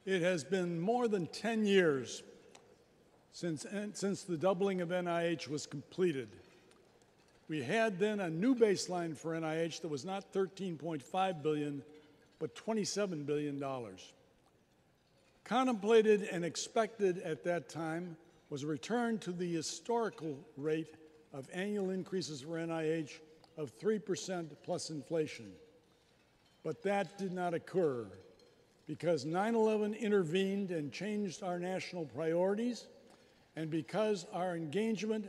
It has been more than 10 years since the doubling of NIH was completed. We had then a new baseline for NIH that was not $13.5 billion, but $27 billion. Contemplated and expected at that time was a return to the historical rate of annual increases for NIH of 3% plus inflation. But that did not occur because 9/11 intervened and changed our national priorities, and because our engagement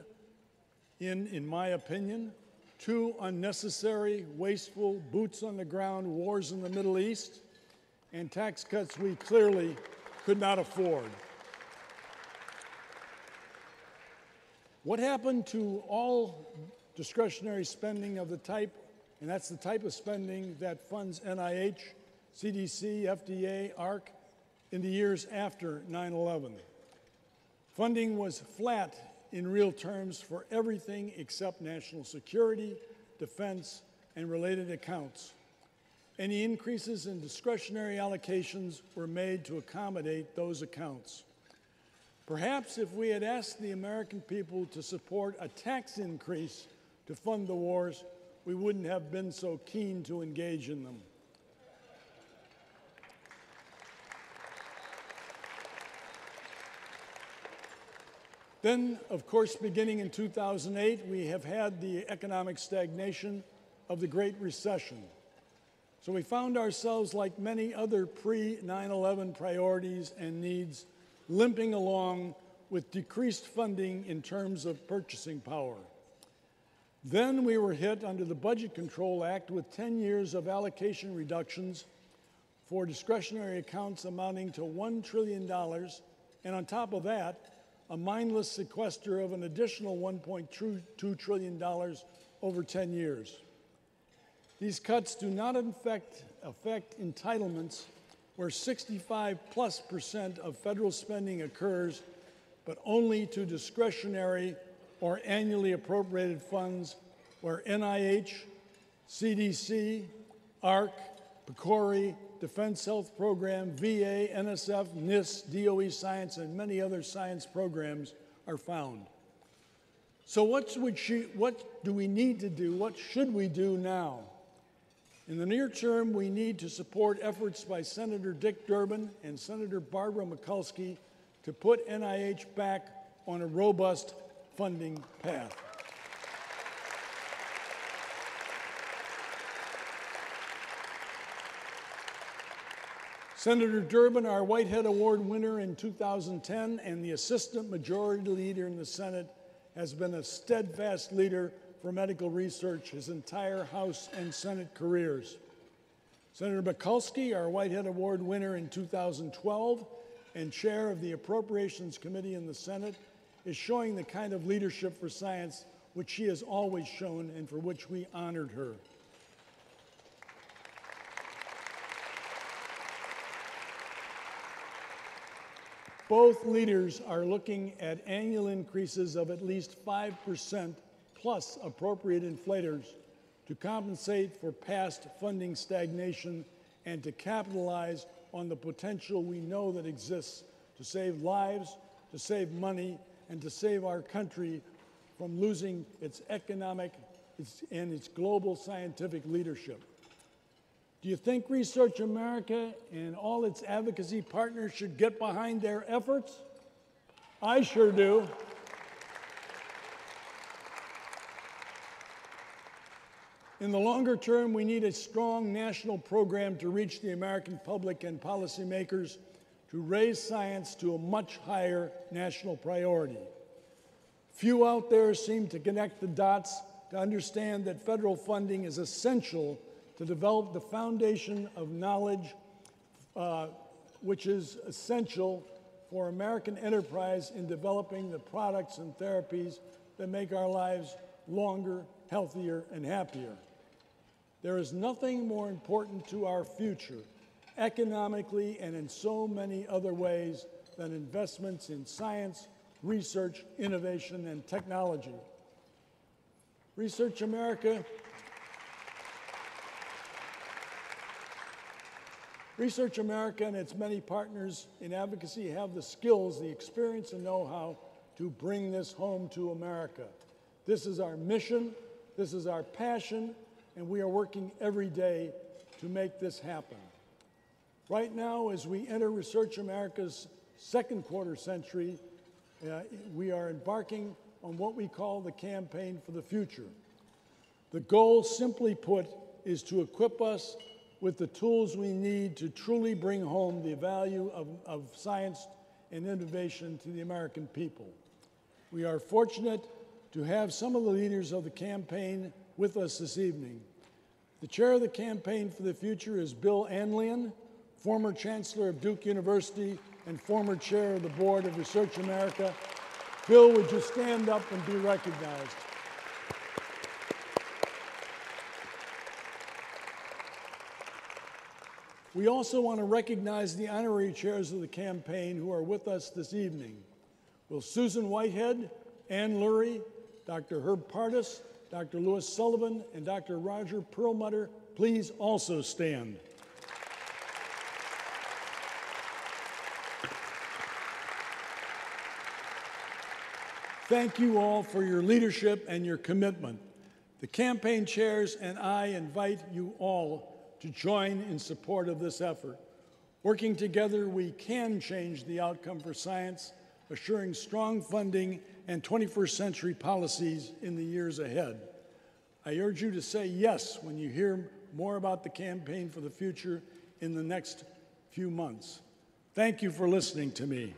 in my opinion, two unnecessary, wasteful, boots-on-the-ground wars in the Middle East and tax cuts we clearly could not afford. What happened to all discretionary spending of the type, and that's the type of spending that funds NIH, CDC, FDA, ARC, in the years after 9/11? Funding was flat in real terms for everything except national security, defense, and related accounts. Any increases in discretionary allocations were made to accommodate those accounts. Perhaps if we had asked the American people to support a tax increase to fund the wars, we wouldn't have been so keen to engage in them. Then, of course, beginning in 2008, we have had the economic stagnation of the Great Recession. So we found ourselves, like many other pre-9/11 priorities and needs, limping along with decreased funding in terms of purchasing power. Then we were hit under the Budget Control Act with 10 years of allocation reductions for discretionary accounts amounting to $1 trillion, and on top of that, a mindless sequester of an additional $1.2 trillion over 10 years. These cuts do not affect entitlements where 65+% of federal spending occurs, but only to discretionary or annually appropriated funds where NIH, CDC, ARC, PCORI, Defense Health Program, VA, NSF, NIST, DOE Science, and many other science programs are found. So what do we need to do? What should we do now? In the near term, we need to support efforts by Senator Dick Durbin and Senator Barbara Mikulski to put NIH back on a robust funding path. Senator Durbin, our Whitehead Award winner in 2010 and the Assistant Majority Leader in the Senate, has been a steadfast leader for medical research his entire House and Senate careers. Senator Mikulski, our Whitehead Award winner in 2012 and chair of the Appropriations Committee in the Senate, is showing the kind of leadership for science which she has always shown and for which we honored her. Both leaders are looking at annual increases of at least 5% plus appropriate inflators to compensate for past funding stagnation and to capitalize on the potential we know that exists to save lives, to save money, and to save our country from losing its economic and its global scientific leadership. Do you think Research America and all its advocacy partners should get behind their efforts? I sure do. In the longer term, we need a strong national program to reach the American public and policymakers to raise science to a much higher national priority. Few out there seem to connect the dots to understand that federal funding is essential to develop the foundation of knowledge, which is essential for American enterprise in developing the products and therapies that make our lives longer, healthier, and happier. There is nothing more important to our future, economically and in so many other ways, than investments in science, research, innovation, and technology. Research America Research America and its many partners in advocacy have the skills, the experience, and know-how to bring this home to America. This is our mission, this is our passion, and we are working every day to make this happen. Right now, as we enter Research America's second quarter century, we are embarking on what we call the Campaign for the Future. The goal, simply put, is to equip us with the tools we need to truly bring home the value of science and innovation to the American people. We are fortunate to have some of the leaders of the campaign with us this evening. The chair of the Campaign for the Future is Bill Anlian, former Chancellor of Duke University and former chair of the Board of Research America. Bill, would you stand up and be recognized? We also want to recognize the honorary chairs of the campaign who are with us this evening. Will Susan Whitehead, Ann Lurie, Dr. Herb Pardis, Dr. Louis Sullivan, and Dr. Roger Perlmutter please also stand? Thank you all for your leadership and your commitment. The campaign chairs and I invite you all to join in support of this effort. Working together, we can change the outcome for science, assuring strong funding and 21st century policies in the years ahead. I urge you to say yes when you hear more about the Campaign for the Future in the next few months. Thank you for listening to me.